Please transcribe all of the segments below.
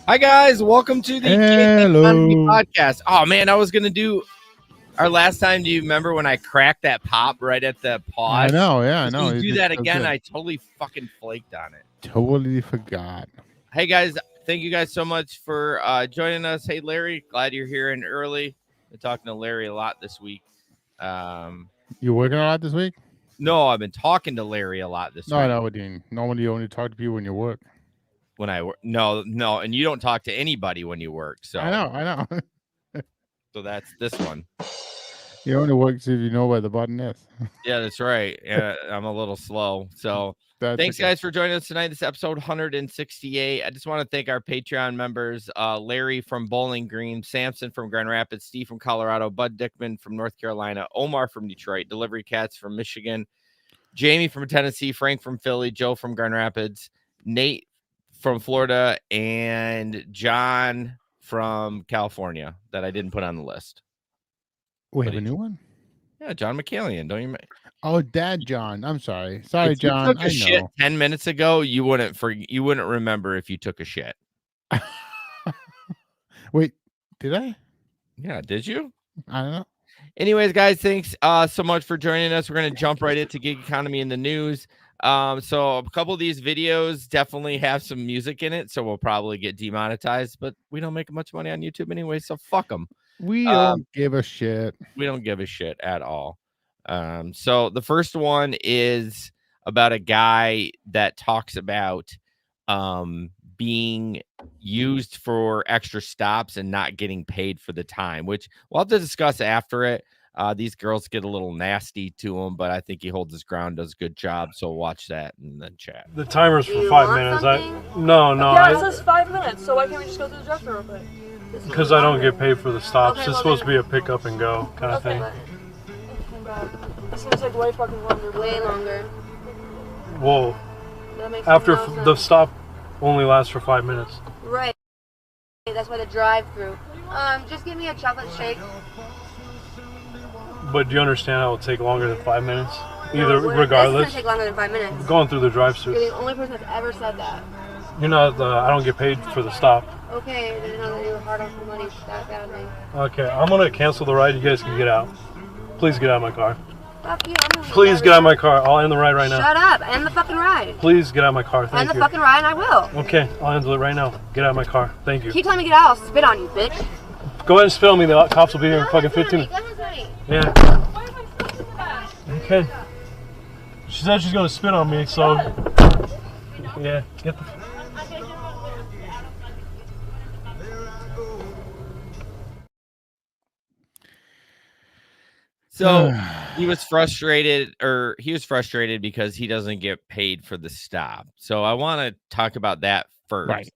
Hi guys, welcome to the Gig Economy Hello. podcast. Oh man, I was gonna do our last time. Do you remember when I cracked that pop right at the I pause? know, yeah, I I was know. gonna You do did that so again. good. I totally fucking flaked on it. Totally forgot. Hey guys, thank you guys so much for joining us. Hey Larry, glad you're here and early. Been talking to Larry a lot this week. Um, You working a lot this week? no, I've been talking to Larry a lot this No, I week. know, Dean. Normally you only talk to people when you work. When I work, no, and you don't talk to anybody when you work. I know. So that's this one. You only work if you know where the button is. Yeah, that's right. I'm a little slow. So That's thanks, okay. guys, for joining us tonight. This is episode 168. I just want to thank our Patreon members, Larry from Bowling Green, Samson from Grand Rapids, Steve from Colorado, Bud Dickman from North Carolina, Omar from Detroit, Delivery Cats from Michigan, Jamie from Tennessee, Frank from Philly, Joe from Grand Rapids, Nate from Florida, and John from California that I didn't put on the list. We But have a new one? Yeah, John McCallion. Don't you? Oh, Dad John. I'm sorry. Sorry, If you John. took a I shit know. 10 minutes ago, you wouldn't remember if you took a shit. Wait, did I? Yeah, did you? I don't know. Anyways, guys, thanks so much for joining us. We're going to jump right into gig economy in the news. So a couple of these videos definitely have some music in it, so we'll probably get demonetized, but we don't make much money on YouTube anyway, so fuck them. We don't give a shit. We don't give a shit at all. So the first one is about a guy that talks about being used for extra stops and not getting paid for the time, which we'll have to discuss after it. These girls get a little nasty to him, but I think he holds his ground, does a good job. So watch that and then chat. The timer's Do for you 5 want minutes. something? No, Yeah, it says 5 minutes, so why can't we just go to the drive-thru real quick? because I don't get paid for the stops. Okay, It's well supposed to then- be a pick up and go kind of Okay, thing. but... Oh my god. This seems like way fucking longer. Way longer. Whoa, That makes after no the sense. stop only lasts for 5 minutes. Right. That's why the drive-thru. Just give me a chocolate shake. But do you understand how it will take longer than 5 minutes? No, Either, this is regardless. gonna take longer than 5 minutes. Going through the You're drive-thru. the only person that's ever said that. You're not. I don't get paid for the stop. Okay, I didn't know that you were hard on for money that badly. Okay, I'm gonna cancel the ride. You guys can get out. Please get out of my car. Fuck you, I'm gonna Please get out of my car. I'll end the ride right now. Shut up, end the fucking ride. Please get out of my car. End Thank the you. fucking ride and I will. Okay, I'll end it right now. Get out of my car. Thank you. Keep telling me to get out, I'll spit on you, bitch. Go ahead and spit on me. The cops will be here in fucking 15 minutes. Go ahead, honey. Yeah. Okay. She said she's gonna spit on me, so yeah. Get the. So he was frustrated because he doesn't get paid for the stop. So I want to talk about that first. Right.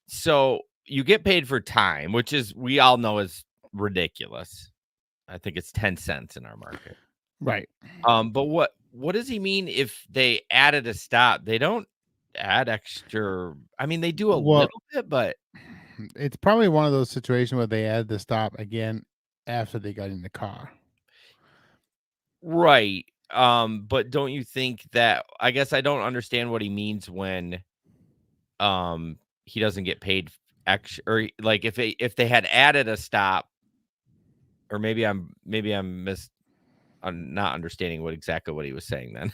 So you get paid for time, which is we all know is ridiculous. I think it's 10 cents in our market. Right. But what does he mean if they added a stop? They don't add extra. I mean, they do a Well- little bit, but It's probably one of those situations where they add the stop again after they got in the car. right. But don't you think that I guess I don't understand what he means when he doesn't get paid extra, or like if they had added a stop, or maybe I'm not understanding exactly what he was saying then.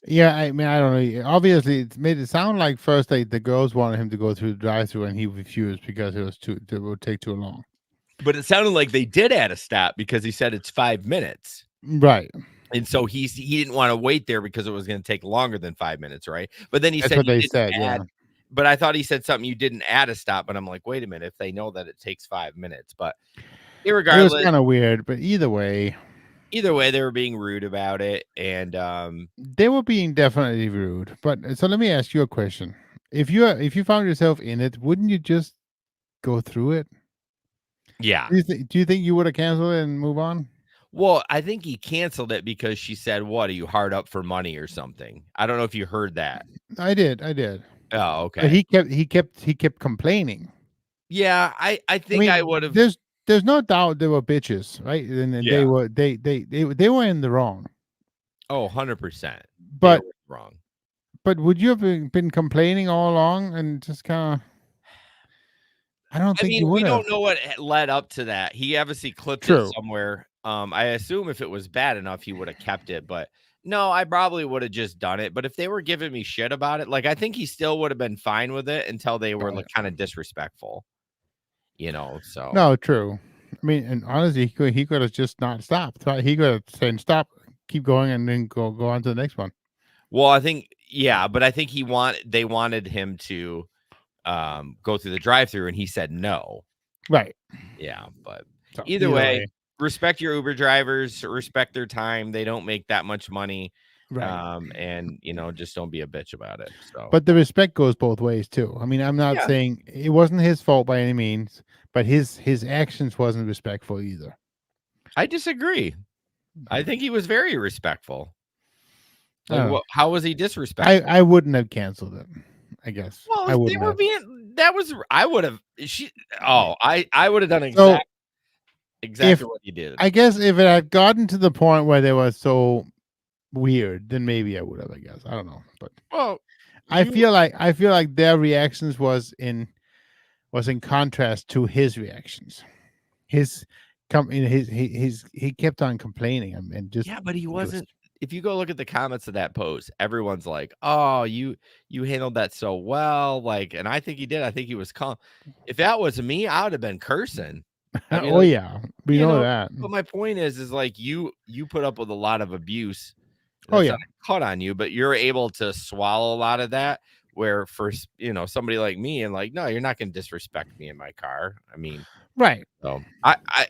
Yeah, I mean, I don't know. Obviously, it made it sound like first the girls wanted him to go through the drive-thru and he refused because it would take too long. But it sounded like they did add a stop because he said it's 5 minutes. Right. And so he didn't want to wait there because it was going to take longer than 5 minutes, right? But then he That's said what you they didn't said, yeah. add, but I thought he said something you didn't add a stop, but I'm like, wait a minute, if they know that it takes 5 minutes, but It was irregardless, kind of weird, but either way, they were being rude about it, and they were being definitely rude. But so let me ask you a question: if you found yourself in it, wouldn't you just go through it? yeah. Do you think you would have canceled it and move on? Well, I think he canceled it because she said, "What are you hard up for money or something?" I don't know if you heard that. I did. Oh, But okay. he kept complaining. Yeah, I think mean, I would have. There's no doubt they were bitches, right? And then Yeah. they were in the wrong. Oh, 100%. But wrong. would you have been complaining all along and just kind of? I don't I think he mean, we would have. don't know what led up to that. He obviously clipped it True. somewhere. I assume if it was bad enough, he would have kept it. But no, I probably would have just done it. But if they were giving me shit about it, like I think he still would have been fine with it until they were like kind of disrespectful, So No, true. I mean, and honestly, he could have just not stopped. Right? He could have said stop, keep going, and then go on to the next one. well, I think but I think they wanted him to go through the drive-through, and he said no. Right. Yeah, but So, either way, respect your Uber drivers, respect their time. They don't make that much money. right. And just don't be a bitch about it. So But the respect goes both ways too. I mean, I'm not Yeah. saying it wasn't his fault by any means, but his actions wasn't respectful either. I disagree. I think he was very respectful. I don't know. How was he disrespectful? I wouldn't have canceled it. I guess Well, I they wouldn't were have. being I would have I would have done So, exactly what he did. I guess if it had gotten to the point where they were so weird, then maybe I would have. I guess I don't know, but Well, I feel like their reactions was in contrast to his reactions. His he kept on complaining and just yeah, but he wasn't. If you go look at the comments of that post, everyone's like, "Oh, you handled that so well." Like, and I think he did. I think he was calm. If that was me, I would have been cursing. I mean, oh yeah, we know that. But my point is like you put up with a lot of abuse. Oh That's yeah, not caught on you, but you're able to swallow a lot of that. Where for somebody like me, and like, no, you're not going to disrespect me in my car. I mean, right. so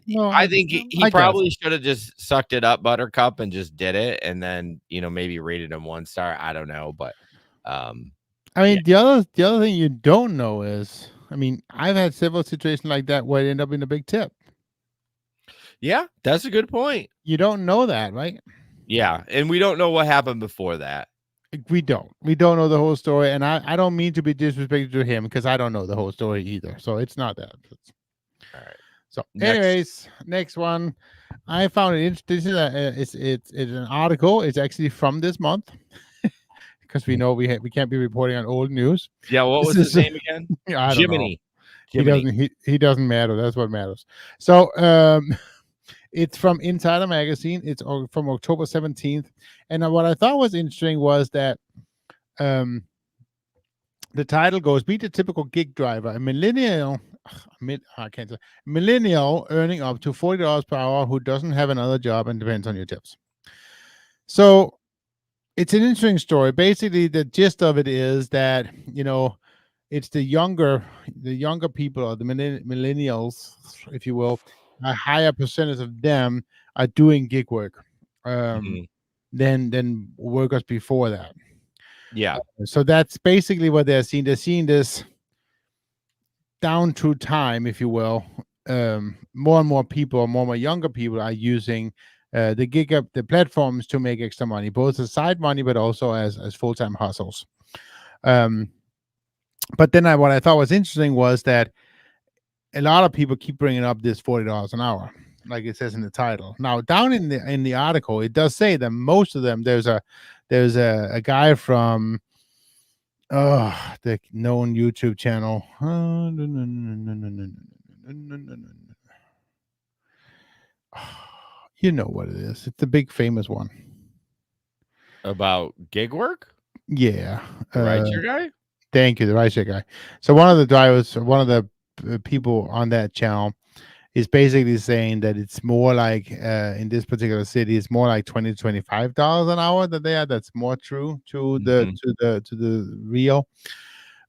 No, I think he I guess. probably should have just sucked it up, Buttercup, and just did it, and then maybe rated him 1 star. I don't know, but I mean, the other thing you don't know is, I mean, I've had several situations like that where it ended up in a big tip. yeah, that's a good point. You don't know that, right? Yeah, and we don't know what happened before that. We don't know the whole story, and I don't mean to be disrespectful to him because I don't know the whole story either. So it's not that. All right. So, anyways, next one, I found it interesting. This is it's an article. It's actually from this month because we know we can't be reporting on old news. Yeah, what was his name again? I don't know. Jiminy. He doesn't matter. That's what matters. So, it's from Insider Magazine. It's from October 17th. And what I thought was interesting was that the title goes, "Meet the typical gig driver, a millennial earning up to $40 per hour who doesn't have another job and depends on your tips." So it's an interesting story. Basically, the gist of it is that, it's the younger people, or the millennials, if you will. A higher percentage of them are doing gig work than workers before that. Yeah. So that's basically what they're seeing. They're seeing this down through time, if you will. More and more people, more and more younger people are using the platforms to make extra money, both as side money, but also as full-time hustles. But then what I thought was interesting was that a lot of people keep bringing up this $40 an hour, like it says in the title. Now, down in the article, it does say that most of them, there's a guy from the known YouTube channel. You know what it is. It's the big famous one. About gig work? Yeah. The rideshare guy? Thank you, the rideshare guy. So one of the drivers, one of the people on that channel is basically saying that it's more like in this particular city, it's more like $20 to $25 an hour that they are. That's more true to the real,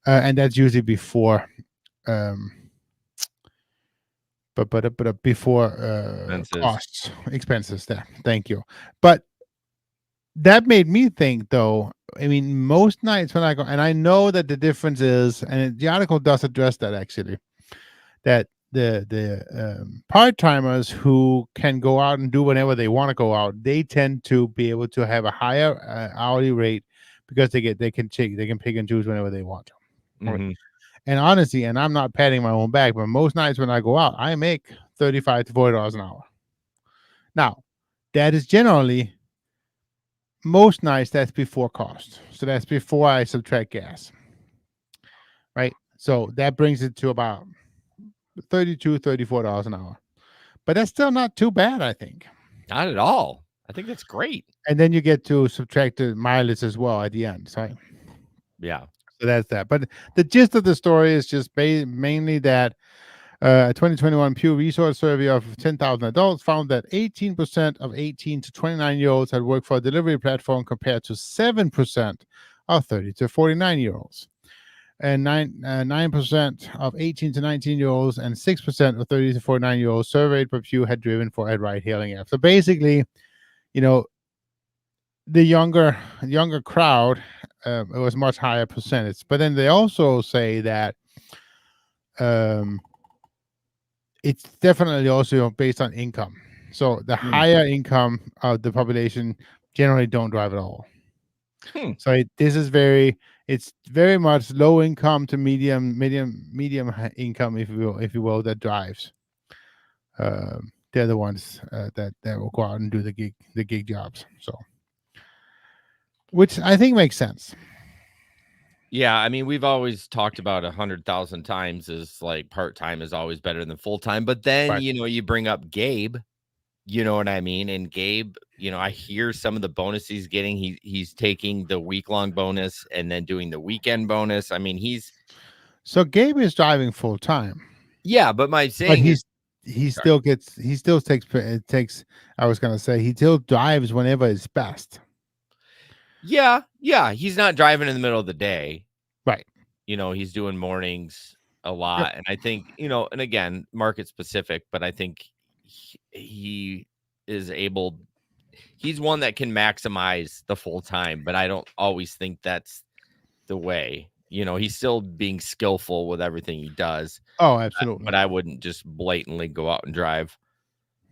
and that's usually before, but before expenses. There, thank you. But that made me think, though. I mean, most nights when I go, and I know that the difference is, and the article does address that actually, that the part-timers who can go out and do whenever they want to go out, they tend to be able to have a higher hourly rate because they can pick and choose whenever they want to. Mm-hmm. And honestly, and I'm not patting my own back, but most nights when I go out, I make $35 to $40 an hour. Now, that is generally, most nights, that's before cost. So that's before I subtract gas. Right? So that brings it to about $34 an hour. But that's still not too bad, I think. Not at all. I think that's great. And then you get to subtract the mileage as well at the end. So Yeah. So that's that. But the gist of the story is just mainly that a 2021 Pew Research survey of 10,000 adults found that 18% of 18 to 29-year-olds had worked for a delivery platform compared to 7% of 30 to 49-year-olds. And 9% of 18 to 19-year-olds and 6% of 30 to 49-year-olds surveyed by Pew had driven for a ride-hailing app. So basically, the younger crowd, it was much higher percentage. But then they also say that it's definitely also based on income. So the higher income of the population generally don't drive at all. So it's very much low income to medium income, if you will, that drives. They're the ones that will go out and do the gig jobs. So, which I think makes sense. Yeah, I mean, we've always talked about 100,000 times is like part-time is always better than full-time. But then, Right. you bring up Gabe, you know what I mean? And Gabe, I hear some of the bonus he's getting. He's taking the week-long bonus and then doing the weekend bonus. I mean, so Gabe is driving full-time. Yeah, but my saying is he still takes, I was going to say, he still drives whenever it's best. Yeah. He's not driving in the middle of the day. Right. He's doing mornings a lot. Yep. And I think, and again, market specific, but I think he is able, he's one that can maximize the full time, but I don't always think that's the way. He's still being skillful with everything he does. Oh, absolutely. But I wouldn't just blatantly go out and drive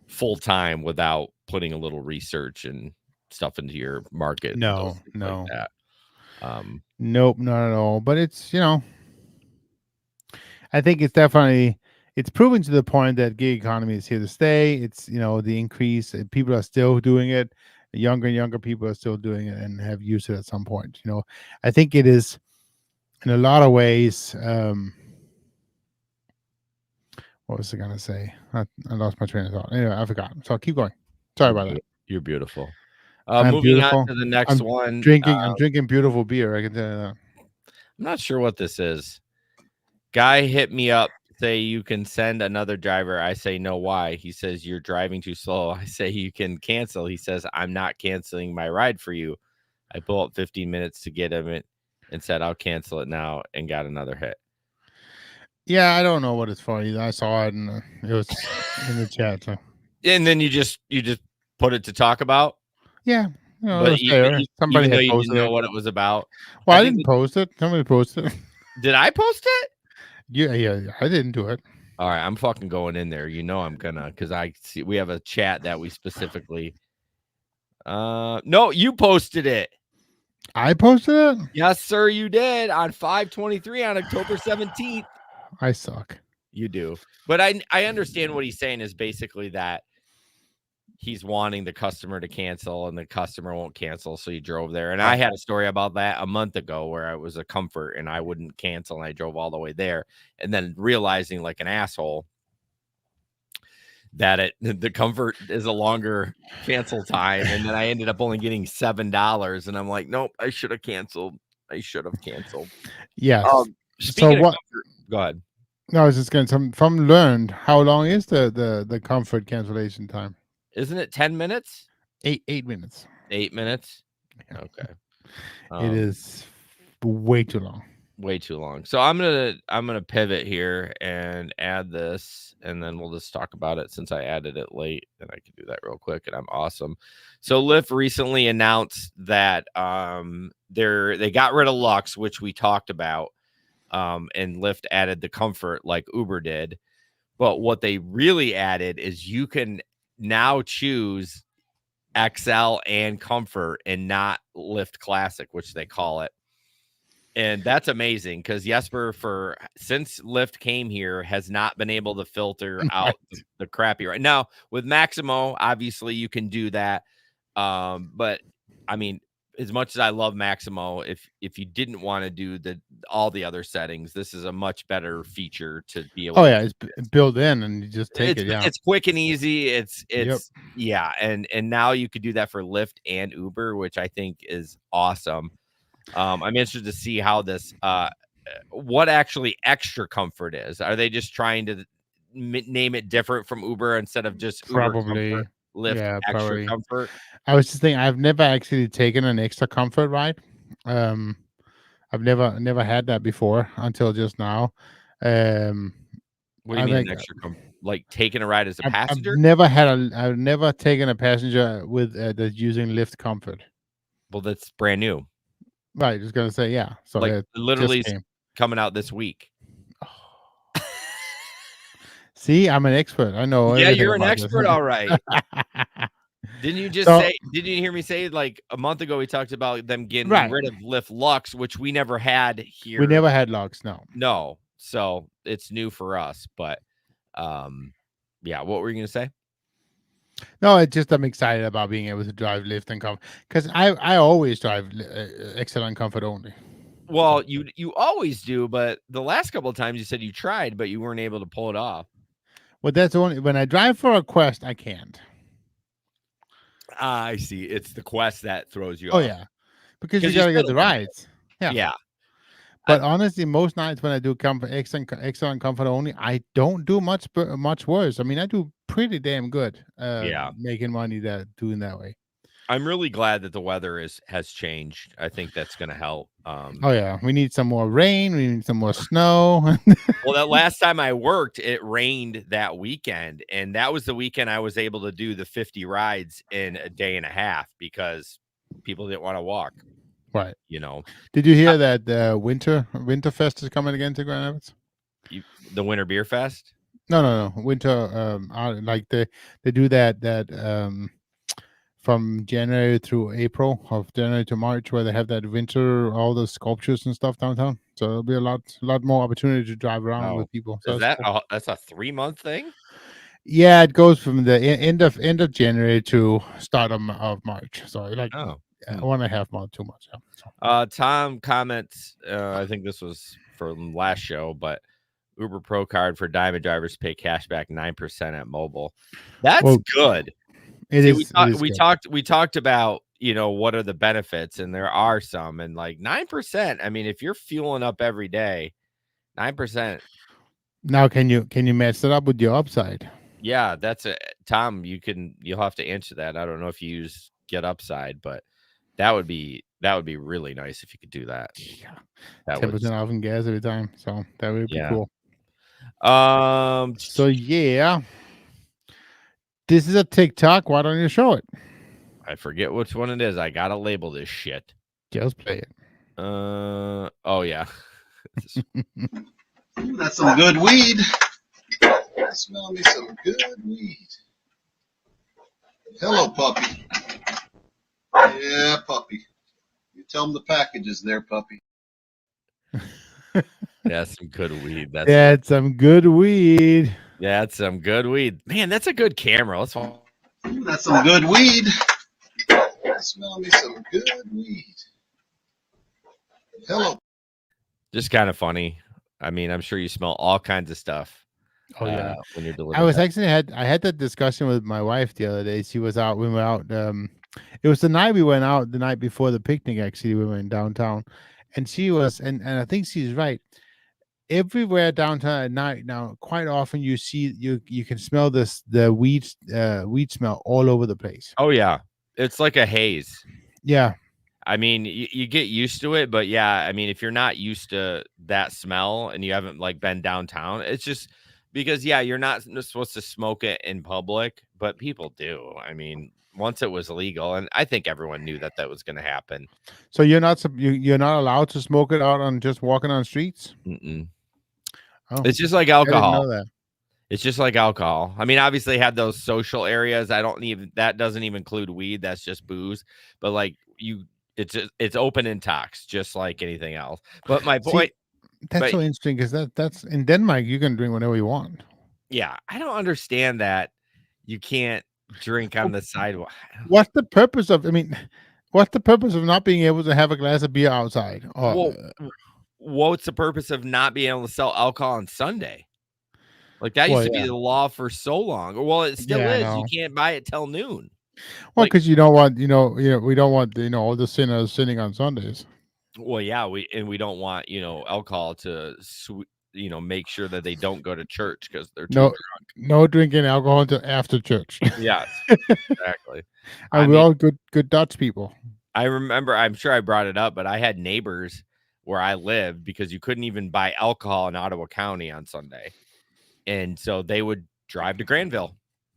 full time without putting a little research and stuff into your market. No. Like that. Nope, not at all. But it's, I think it's definitely, it's proven to the point that gig economy is here to stay. It's, the increase, people are still doing it. Younger and younger people are still doing it and have used it at some point. I think it is, in a lot of ways, what was I going to say? I lost my train of thought. Anyway, I forgot. So I'll keep going. Sorry about that. You're beautiful. I'm moving beautiful. on to the next one. I'm drinking beautiful beer. I can tell you that. I'm not sure what this is. Guy hit me up, say you can send another driver. I say no. Why? He says you're driving too slow. I say you can cancel. He says I'm not canceling my ride for you. I pull up 15 minutes to get him and said I'll cancel it now and got another hit. Yeah, I don't know what it's for either. I saw it and it was in the chat. So. And then you just put it to talk about. Yeah, but somebody even though you didn't know what it was about. Well, I didn't post it. Somebody posted it. Did I post it? Yeah, I didn't do it. All right, I'm fucking going in there. I'm gonna, because I see we have a chat that we specifically. No, you posted it. I posted it? Yes, sir, you did on 5/23 on October 17th. I suck. You do. But I understand what he's saying is basically that he's wanting the customer to cancel and the customer won't cancel. So he drove there. And I had a story about that a month ago where it was a comfort and I wouldn't cancel. And I drove all the way there and then realizing like an asshole that the comfort is a longer cancel time. And then I ended up only getting $7. And I'm like, nope, I should have canceled. Yes. Speaking of comfort, go ahead. No, I was just going to from learned. How long is the comfort cancellation time? Isn't it 10 minutes? 8 minutes. 8 minutes. Yeah. Okay. It is way too long. Way too long. So I'm gonna pivot here and add this, and then we'll just talk about it since I added it late, and I can do that real quick, and I'm awesome. So Lyft recently announced that they got rid of Lux, which we talked about, and Lyft added the comfort like Uber did. But what they really added is you can now choose XL and comfort and not Lyft Classic, which they call it. And that's amazing because Jesper, since Lyft came here, has not been able to filter out the crappy right now. With Maximo, obviously you can do that. But I mean, as much as I love Maximo, if you didn't want to do all the other settings, this is a much better feature to be able. Oh to yeah, it's built in, and you just take it. Yeah, it's quick and easy. It's Yep. yeah, and now you could do that for Lyft and Uber, which I think is awesome. I'm interested to see how this what actually extra comfort is. Are they just trying to name it different from Uber instead of just probably. Uber comfort, Lyft Yeah, extra probably. comfort? I was just thinking, I've never actually taken an extra comfort ride. I've never had that before until just now. What do you mean an extra like taking a ride as a passenger? I've never taken a passenger with that's using Lyft Comfort. Well, that's brand new. Right, I was gonna say, yeah. So like literally coming out this week. See, I'm an expert. I know. Yeah, you're an expert, all right. Didn't you just say? Didn't you hear me say like a month ago? We talked about them getting rid of Lyft Lux, which we never had here. We never had Lux, no. So it's new for us, but yeah. What were you gonna say? No, it's just I'm excited about being able to drive Lyft and Comfort because I always drive Excellent Comfort only. Well, you always do, but the last couple of times you said you tried, but you weren't able to pull it off. Well, that's only when I drive for a Quest, I can't. I see. It's the Quest that throws you off. Oh yeah, because you gotta get the rides. Yeah. But honestly, most nights when I do excellent comfort only, I don't do much worse. I mean, I do pretty damn good. Making money doing that way. I'm really glad that the weather has changed. I think that's going to help. Oh yeah, we need some more rain. We need some more snow. Well, that last time I worked, it rained that weekend, and that was the weekend I was able to do the 50 rides in a day and a half because people didn't want to walk. Right. You know. Did you hear that Winterfest is coming again to Grand Rapids? The Winter Beer Fest? No. Winter. Like they do that from January through April, of January to March, where they have that winter, all the sculptures and stuff downtown. So there'll be a lot more opportunity to drive around with people. So that's a 3-month thing? Yeah, it goes from the end of January to start of March. So like 1.5 months, 2 months. Yeah. Tom comments. I think this was from last show, but Uber Pro card for Diamond drivers pay cash back 9% at mobile. That's good. We talked about, what are the benefits, and there are some, and like 9%. I mean, if you're fueling up every day, 9%. Now, can you match that up with your upside? Yeah, that's it, Tom. You'll have to answer that. I don't know if you use Get Upside, but that would be really nice if you could do that. Yeah, 10% off in gas every time. So that would be cool. So yeah. This is a TikTok. Why don't you show it? I forget which one it is. I gotta label this shit. Just play it. Oh yeah. That's some good weed. Smell me some good weed. Hello, puppy. Yeah, puppy. You tell them the package is there, puppy. That's some good weed. That's some good weed. That's some good weed. Man, that's a good camera. That's some good weed. Smell me some good weed. Hello. Just kind of funny. I mean, I'm sure you smell all kinds of stuff. Oh yeah. When you're delivering. I had that discussion with my wife the other day. She was out. We were out. It was the night we went out. The night before the picnic. Actually, we went downtown, and she was, and I think she's right. Everywhere downtown at night now, quite often you see you can smell the weed smell all over the place. Oh yeah, it's like a haze. Yeah. I mean, you get used to it, but yeah, I mean, if you're not used to that smell and you haven't like been downtown, it's just because you're not supposed to smoke it in public, but people do. I mean, once it was legal, and I think everyone knew that was going to happen. So you're not allowed to smoke it out on just walking on streets? Mm-mm. Oh, it's just like alcohol. I didn't know that. It's just like alcohol. I mean, obviously, have those social areas. That doesn't even include weed. That's just booze. But like it's open and tox, just like anything else. But my point. That's so interesting because that's in Denmark. You can drink whenever you want. Yeah, I don't understand that you can't drink on the sidewalk. What's the purpose of? I mean, What's the purpose of not being able to have a glass of beer outside? Well, what's the purpose of not being able to sell alcohol on Sunday? Like that used to be the law for so long. Well, it still is. You can't buy it till noon. Well, because you don't want, we don't want, all the sinners sinning on Sundays. Well, yeah, we don't want, alcohol to, make sure that they don't go to church because they're too drunk. No drinking alcohol until after church. Yes, exactly. And we're all good Dutch people. I remember, I'm sure I brought it up, but I had neighbors where I lived because you couldn't even buy alcohol in Ottawa County on Sunday. And so they would drive to Granville,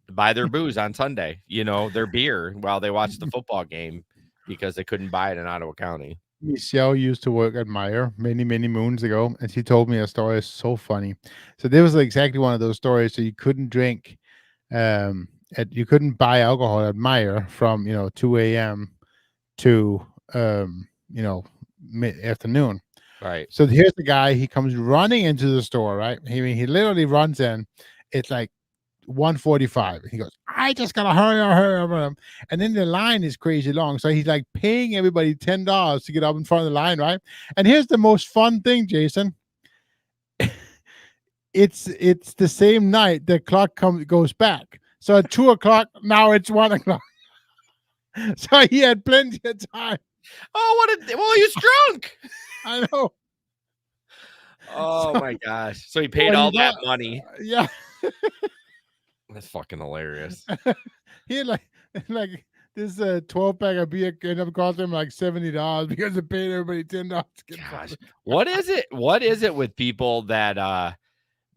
buy their booze on Sunday, their beer while they watched the football game because they couldn't buy it in Ottawa County. Michelle used to work at Meyer many, many moons ago, and she told me a story. It's so funny. So there was exactly one of those stories. So you couldn't drink, you couldn't buy alcohol at Meyer from 2 a.m. to mid-afternoon. Right. So here's the guy. He comes running into the store. Right. He literally runs in. It's like 1:45. He goes, I just gotta hurry. And then the line is crazy long. So he's like paying everybody $10 to get up in front of the line, right? And here's the most fun thing, Jason. It's the same night the clock goes back. So at 2:00, now it's 1:00. So he had plenty of time. Oh, well, he's drunk. I know. Oh my gosh. So he paid all that money. Yeah. That's fucking hilarious. He had like this 12-pack of beer ended up costing him like $70 because it paid everybody $10. Gosh, what is it? What is it with people that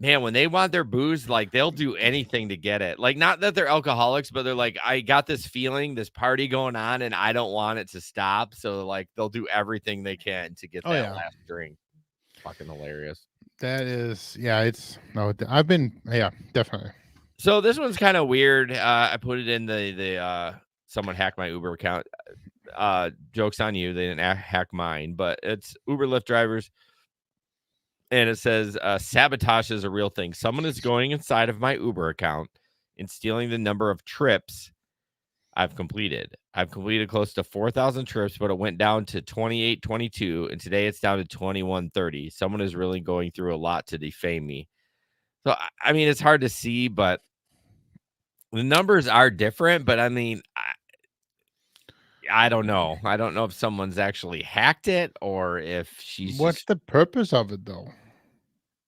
man, when they want their booze, like they'll do anything to get it. Like, not that they're alcoholics, but they're like, I got this feeling, this party going on, and I don't want it to stop. So like they'll do everything they can to get that last drink. Fucking hilarious. That is, I've been, definitely. So this one's kind of weird. I put it in the someone hacked my Uber account. Joke's on you. They didn't hack mine, but it's Uber Lyft drivers. And it says, sabotage is a real thing. Someone is going inside of my Uber account and stealing the number of trips I've completed. I've completed close to 4,000 trips, but it went down to 2822. And today it's down to 2130. Someone is really going through a lot to defame me. So, I mean, it's hard to see, but the numbers are different. But I mean, I don't know. I don't know if someone's actually hacked it or if she's. What's the purpose of it, though?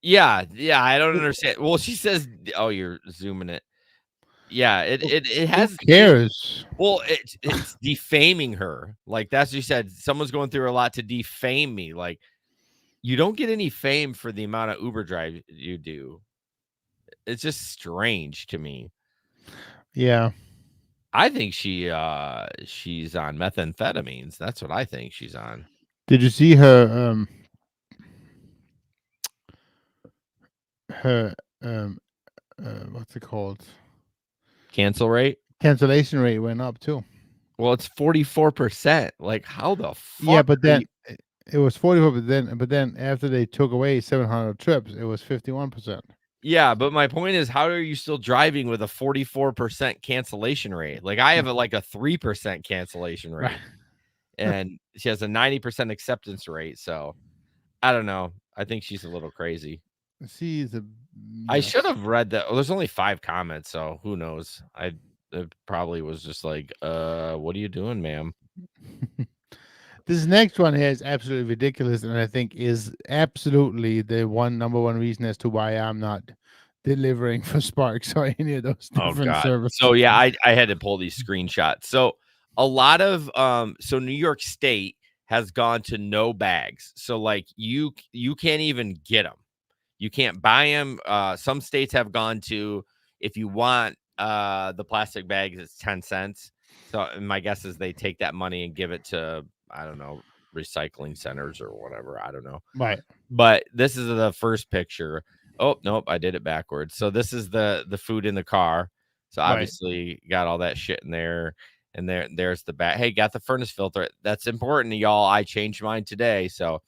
Yeah, I don't understand. Well, she says, "Oh, you're zooming it." Yeah, it has. Who cares? Well, it's defaming her. Like that's what you said. Someone's going through a lot to defame me. Like you don't get any fame for the amount of Uber drive you do. It's just strange to me. Yeah. I think she's on methamphetamines. That's what I think she's on. Did you see her what's it called? Cancellation rate went up too. Well, it's 44%. Like how the fuck? Yeah, but then it was 44, but then after they took away 700 trips, it was 51%. Yeah, but my point is, how are you still driving with a 44% cancellation rate? Like I have a 3% cancellation rate, and she has a 90% acceptance rate. So I don't know. I think she's a little crazy. I should have read that. Well, there's only 5 comments, so who knows? It probably was just like, what are you doing, ma'am? This next one here is absolutely ridiculous, and I think is absolutely the number one reason as to why I'm not delivering for Sparks or any of those different services. So yeah, I had to pull these screenshots. So a lot of so New York State has gone to no bags. So like you can't even get them. You can't buy them. Some states have gone to, if you want the plastic bags, it's 10 cents. So my guess is they take that money and give it to, I don't know, recycling centers or whatever. I don't know. Right. But this is the first picture. Oh, nope. I did it backwards. So this is the food in the car. So obviously got all that shit in there. And there's the back. Hey, got the furnace filter. That's important to y'all. I changed mine today. So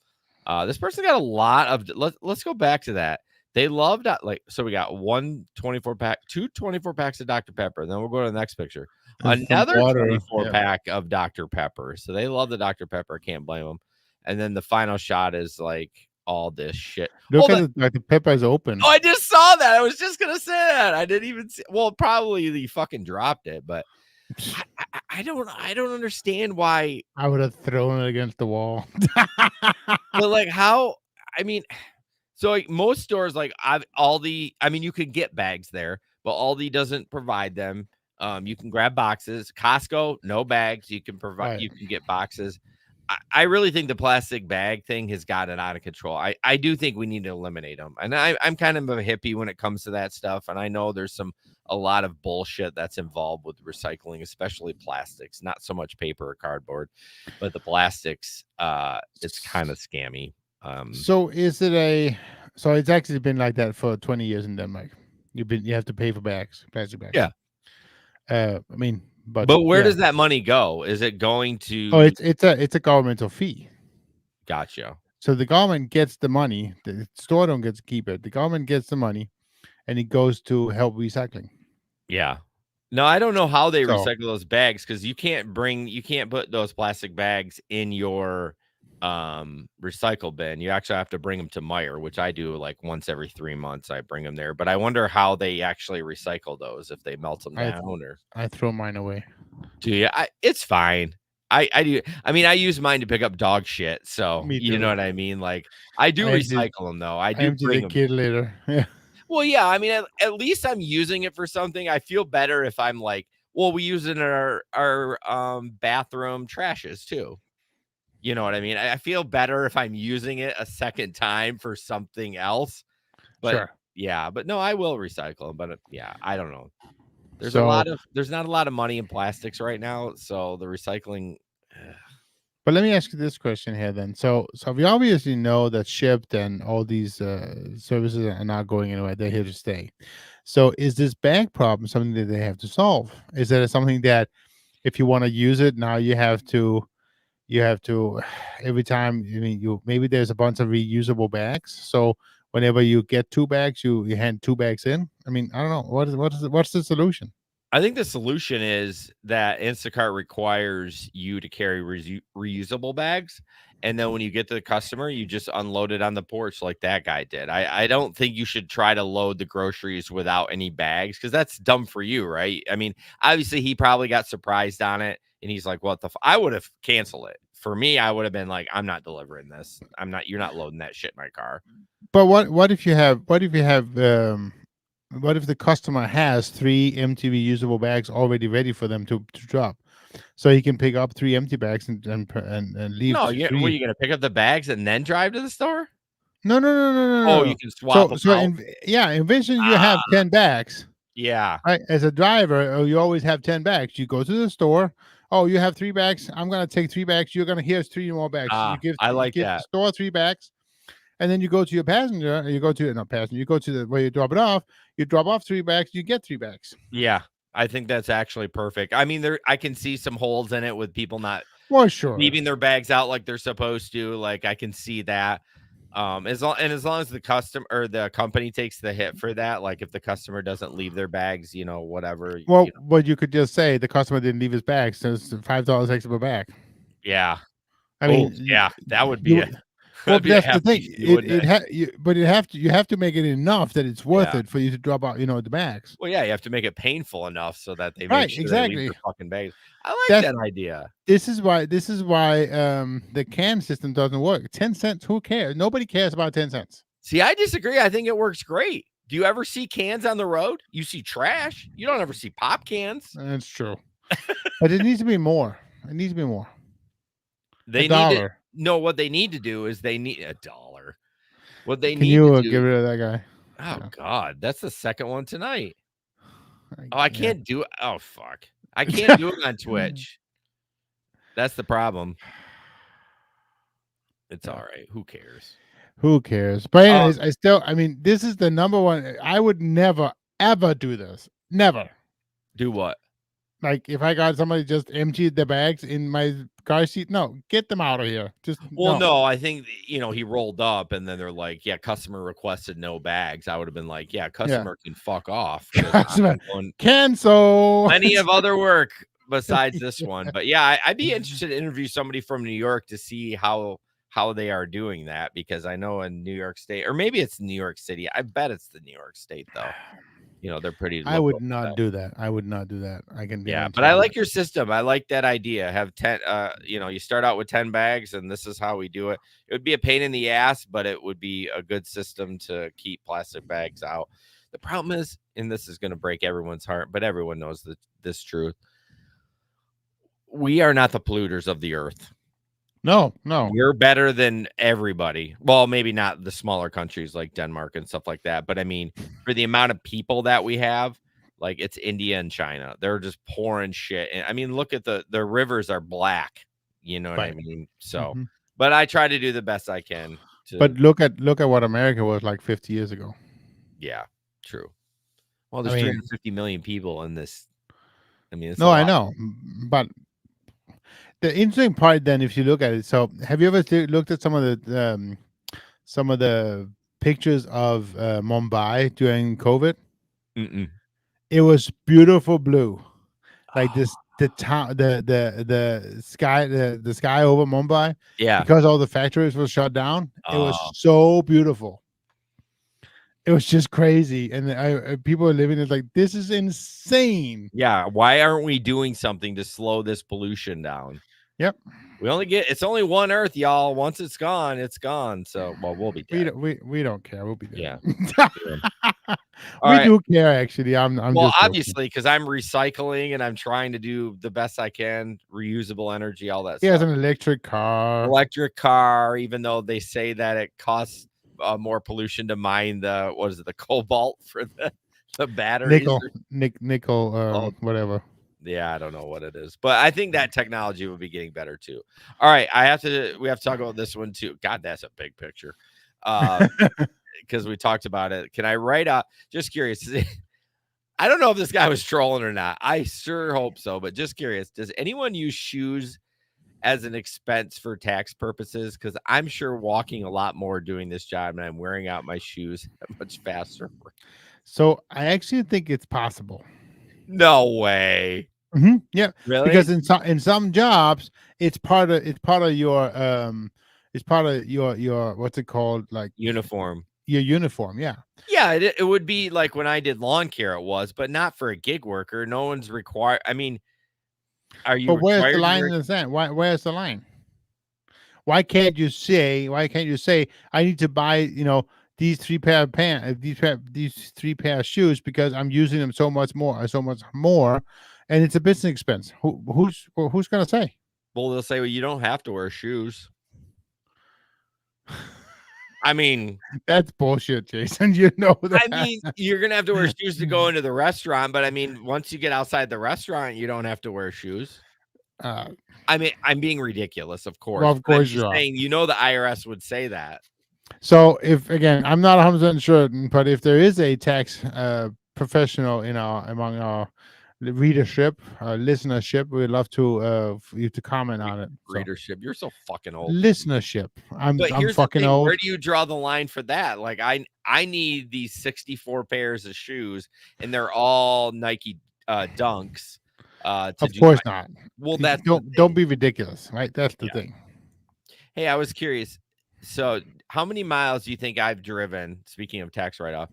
this person got a lot of, let's go back to that. They love that. Like, so we got 24-pack, 24 packs of Dr. Pepper. Then we'll go to the next picture. And some Another water, 24 yeah. pack of Dr. Pepper. So they love the Dr. Pepper. Can't blame them. And then the final shot is like all this shit. Look at the Pepper is open. Oh, I just saw that. I was just gonna say that. I didn't even see. Well, probably he fucking dropped it, but I don't understand why. I would have thrown it against the wall. But like how? I mean, so like most stores, like Aldi. I mean, you could get bags there, but Aldi doesn't provide them. You can grab boxes. Costco, no bags. You can provide. Right. You can get boxes. I really think the plastic bag thing has gotten out of control. I do think we need to eliminate them. And I'm kind of a hippie when it comes to that stuff. And I know there's a lot of bullshit that's involved with recycling, especially plastics, not so much paper or cardboard, but the plastics, it's kind of scammy. So it's actually been like that for 20 years in Denmark. You have to pay for plastic bags. Yeah. I mean, but where does that money go? Is it going to? Oh, it's a governmental fee. Gotcha. So the government gets the money. The store don't get to keep it. The government gets the money, and it goes to help recycling. Yeah. No, I don't know how they recycle those bags because you can't put those plastic bags in your recycle bin. You actually have to bring them to Meijer, which I do like once every 3 months. I bring them there, but I wonder how they actually recycle those, if they melt them down or I throw mine away. Do you? It's fine. I do. I mean, I use mine to pick up dog shit, so you know what I mean. Like I do recycle them though. I do bring them. Kid later. Yeah. Well, yeah. I mean, at least I'm using it for something. I feel better if I'm like, well, we use it in our bathroom trashes too. You know what I mean? I feel better if I'm using it a second time for something else. But Sure. yeah, but no, I will recycle them. But yeah, I don't know. There's not a lot of money in plastics right now, so the recycling. But let me ask you this question here then. So we obviously know that Shipped and all these services are not going anywhere. They're here to stay. So is this bag problem something that they have to solve? Is that something that if you want to use it now you have to every time, I mean, maybe there's a bunch of reusable bags. So whenever you get 2 bags, you hand 2 bags in. I mean, I don't know. What's the solution? I think the solution is that Instacart requires you to carry reusable bags. And then when you get to the customer, you just unload it on the porch like that guy did. I don't think you should try to load the groceries without any bags because that's dumb for you, right? I mean, obviously he probably got surprised on it and he's like, what the I would have canceled it. For me, I would have been like, I'm not delivering this. You're not loading that shit in my car. But what if the customer has 3 empty reusable bags already ready for them to drop? So he can pick up 3 empty bags and leave. No, were you going to pick up the bags and then drive to the store? No. Oh, you can swap them out. Envision you have 10 bags. Yeah. Right. As a driver, you always have 10 bags. You go to the store. Oh, you have 3 bags. I'm going to take 3 bags. You're going to here's 3 more bags. I like that. The store 3 bags. And then you go to your passenger. You go to where you drop it off. You drop off 3 bags. You get 3 bags. Yeah. I think that's actually perfect. I mean, I can see some holes in it with people not leaving their bags out like they're supposed to. Like I can see that. As long as the customer or the company takes the hit for that, like if the customer doesn't leave their bags, whatever. Well, but you could just say the customer didn't leave his bag, so it's $5 extra per bag. Yeah. I mean, yeah, that would be it. Well, that's the thing. You have to make it enough that it's worth it for you to drop out, the bags. Well, yeah, you have to make it painful enough so that they right, make sure exactly. they leave their fucking bags. I like that idea. This is why the can system doesn't work. 10 cents, who cares? Nobody cares about 10 cents. See, I disagree. I think it works great. Do you ever see cans on the road? You see trash. You don't ever see pop cans. That's true. But it needs to be more. It needs to be more. $1. No, what they need to do is they need $1. What they need to do, get rid of that guy? Oh God, that's the second one tonight. I can't do it. Oh fuck, I can't do it on Twitch. That's the problem. It's all right. Who cares? Who cares? But anyways, this is the number one. I would never ever do this. Never. Do what? Like if I got somebody just emptied the bags in my car seat, no, get them out of here. Just no, I think he rolled up and then they're like, yeah, customer requested no bags. I would have been like, yeah, customer can fuck off. I'm going cancel. plenty of other work besides this one. But yeah, I'd be interested to interview somebody from New York to see how they are doing that, because I know in New York State, or maybe it's New York City. I bet it's the New York State though. They're pretty. I would not do that. I would not do that. I can. Yeah, but I like your system. I like that idea. Have 10. You start out with 10 bags, and this is how we do it. It would be a pain in the ass, but it would be a good system to keep plastic bags out. The problem is, and this is going to break everyone's heart, but everyone knows this truth. We are not the polluters of the earth. No. We're better than everybody. Well, maybe not the smaller countries like Denmark and stuff like that. But I mean, for the amount of people that we have, like it's India and China. They're just pouring shit. And I mean, look at the rivers are black. You know what I mean? So, but I try to do the best I can. But look at what America was like 50 years ago. Yeah, true. Well, there's 350 million people in this. I mean, I know, but the interesting part then, if you look at it, so have you ever looked at some of the pictures of Mumbai during COVID? Mm-mm. It was beautiful blue, like the town, the sky, the sky over Mumbai. Yeah, because all the factories were shut down. It was so beautiful. It was just crazy, and people are living it like, this is insane. Yeah, why aren't we doing something to slow this pollution down? Yep. It's only one Earth, y'all. Once it's gone, it's gone. So, we'll be dead. We don't care. We'll be dead. Yeah. We do care, actually. I'm well, just obviously, because I'm recycling and I'm trying to do the best I can, reusable energy, all that. He has an electric car. Even though they say that it costs more pollution to mine the cobalt for the batteries, nickel, whatever. Yeah, I don't know what it is, but I think that technology will be getting better too. All right, we have to talk about this one too. God, that's a big picture. Because we talked about it. Can I write out? Just curious. I don't know if this guy was trolling or not. I sure hope so, but just curious. Does anyone use shoes as an expense for tax purposes? Because I'm sure walking a lot more doing this job, and I'm wearing out my shoes much faster. So I actually think it's possible. No way. Yeah, really? Because in some jobs, it's part of your what's it called, like uniform. Your uniform, yeah. Yeah, it would be like when I did lawn care, it was, but not for a gig worker. No one's required. I mean, are you? But where's the line in the sand? Where's the line? Why can't you say I need to buy these 3 pair of pants, these 3 pair of shoes because I'm using them so much more, and it's a business expense. Who's gonna say? Well, they'll say, well, you don't have to wear shoes. I mean, that's bullshit, Jason. You know that. I mean, you're gonna have to wear shoes to go into the restaurant, but I mean, once you get outside the restaurant, you don't have to wear shoes. I mean, I'm being ridiculous, of course. Well, of course you're saying, the IRS would say that. So if, again, I'm not 100% sure, but if there is a tax professional among our readership, listenership, we'd love to you to comment on it. Readership, you're so fucking old. Listenership, I'm fucking old. Where do you draw the line for that? Like, I need these 64 pairs of shoes, and they're all Nike Dunks. Of course not. Well, that's don't be ridiculous, right? That's the thing. Hey, I was curious. So, how many miles do you think I've driven? Speaking of tax write-off,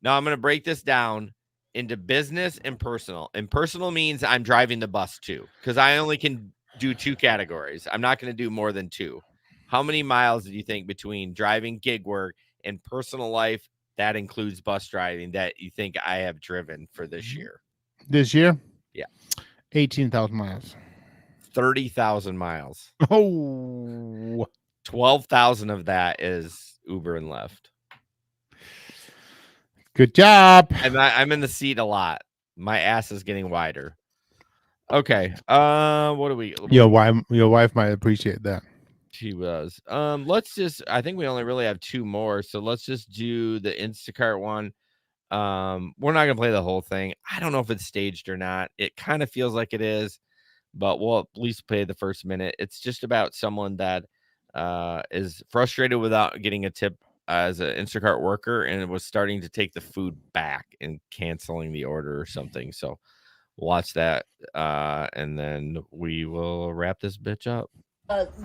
now I'm going to break this down into business and personal. And personal means I'm driving the bus too, because I only can do 2 categories. I'm not going to do more than 2. How many miles do you think between driving gig work and personal life, that includes bus driving, that you think I have driven for this year? This year? Yeah. 18,000 miles. 30,000 miles. Oh. 12,000 of that is Uber and Lyft. Good job. I'm in the seat a lot. My ass is getting wider. Okay. What do we? Your wife might appreciate that. She was. I think we only really have 2 more, so let's just do the Instacart one. We're not gonna play the whole thing. I don't know if it's staged or not. It kind of feels like it is, but we'll at least play the first minute. It's just about someone that is frustrated without getting a tip as an Instacart worker and was starting to take the food back and canceling the order or something. So watch that, and then we will wrap this bitch up.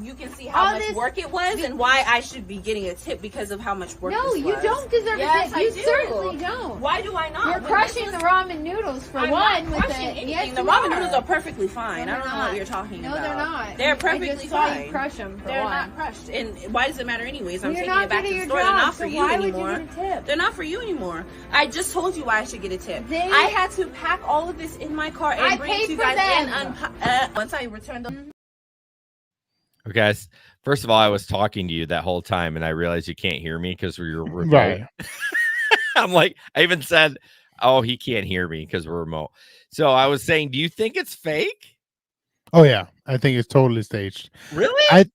You can see how much work it was and why I should be getting a tip because of how much work this was. No, you don't deserve a tip. You certainly don't. Why do I not? You're crushing the ramen noodles for I'm one. not crushing anything. Yes, the ramen noodles are perfectly fine. I don't know what you're talking about. No, they're not. They're perfectly fine. You crush them. They're not crushed. And why does it matter anyways? I'm taking not it back to good the at store. your They're job, not for so you why would you anymore. get a tip? They're not for you anymore. I just told you why I should get a tip. I had to pack all of this in my car and bring it to you guys and once I returned them. Okay, guys. First of all, I was talking to you that whole time, and I realized you can't hear me because we're remote. Right. I'm like, I even said, "Oh, he can't hear me because we're remote." So I was saying, do you think it's fake? Oh yeah, I think it's totally staged. Really?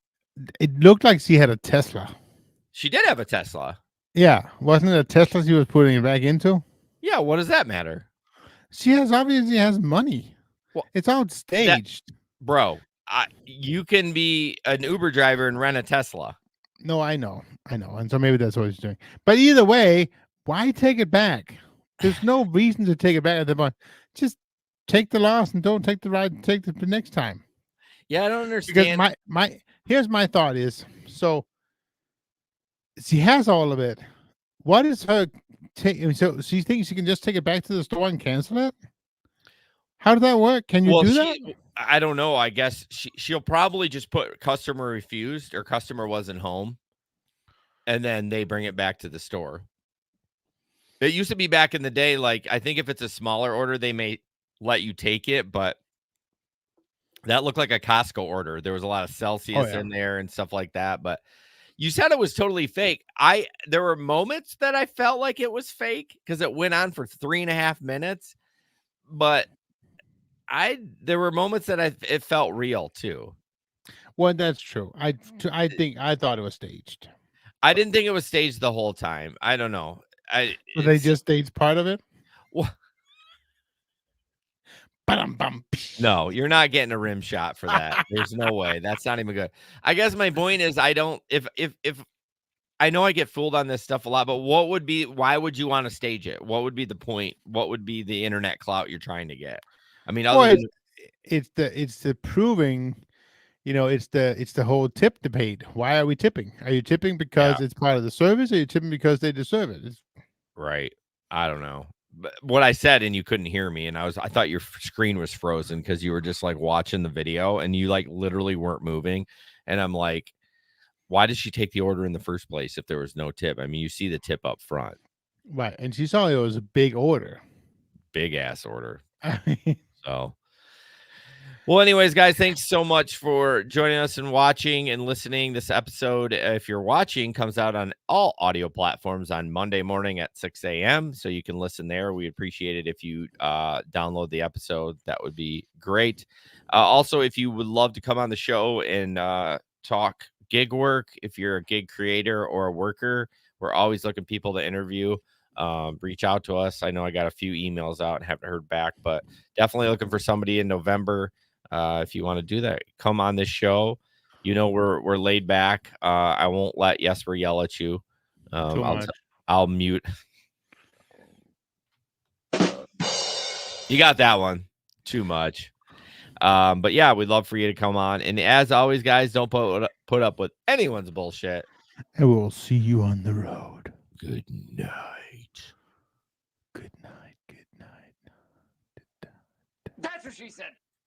It looked like she had a Tesla. She did have a Tesla. Yeah, wasn't it a Tesla she was putting it back into? Yeah. What does that matter? She obviously has money. Well, it's all staged, bro. You can be an Uber driver and rent a Tesla. No, I know. And so maybe that's what he's doing. But either way, why take it back? There's no reason to take it back at the point. Just take the loss and don't take the ride. Take the next time. Yeah, I don't understand. Because here's my thought is, so she has all of it. What is her take? So she thinks she can just take it back to the store and cancel it? How does that work? Can you do that? I don't know. I guess she'll probably just put customer refused or customer wasn't home, and then they bring it back to the store. It used to be back in the day, like I think if it's a smaller order, they may let you take it, but that looked like a Costco order. There was a lot of Celsius in there and stuff like that. But you said it was totally fake. There were moments that I felt like it was fake because it went on for 3.5 minutes, but there were moments that it felt real too. Well, that's true. I thought it was staged. I didn't think it was staged the whole time. I don't know. So they just staged part of it? Well, no, you're not getting a rim shot for that. There's no way. That's not even good. I guess my point is if I know I get fooled on this stuff a lot, but why would you want to stage it? What would be the point? What would be the internet clout you're trying to get? I mean, it's the proving, it's the whole tip debate. Why are we tipping? Are you tipping because it's part of the service? Or are you tipping because they deserve it? Right. I don't know. But what I said, and you couldn't hear me, and I thought your screen was frozen because you were just like watching the video and you like literally weren't moving. And I'm like, why did she take the order in the first place if there was no tip? I mean, you see the tip up front. Right. And she saw it was a big order. Big ass order. So, well, anyways, guys, thanks so much for joining us and watching and listening. This episode, if you're watching, comes out on all audio platforms on Monday morning at 6 a.m. So you can listen there. We appreciate it if you download the episode. That would be great. Also, if you would love to come on the show and talk gig work, if you're a gig creator or a worker, we're always looking people to interview. Reach out to us. I know I got a few emails out and haven't heard back, but definitely looking for somebody in November. If you want to do that, come on this show. We're laid back. I won't let Jesper yell at you. I'll mute. You got that one. Too much. But yeah, we'd love for you to come on. And as always, guys, don't put up with anyone's bullshit. And we'll see you on the road. Good night. Good night. Good night. That's what she said.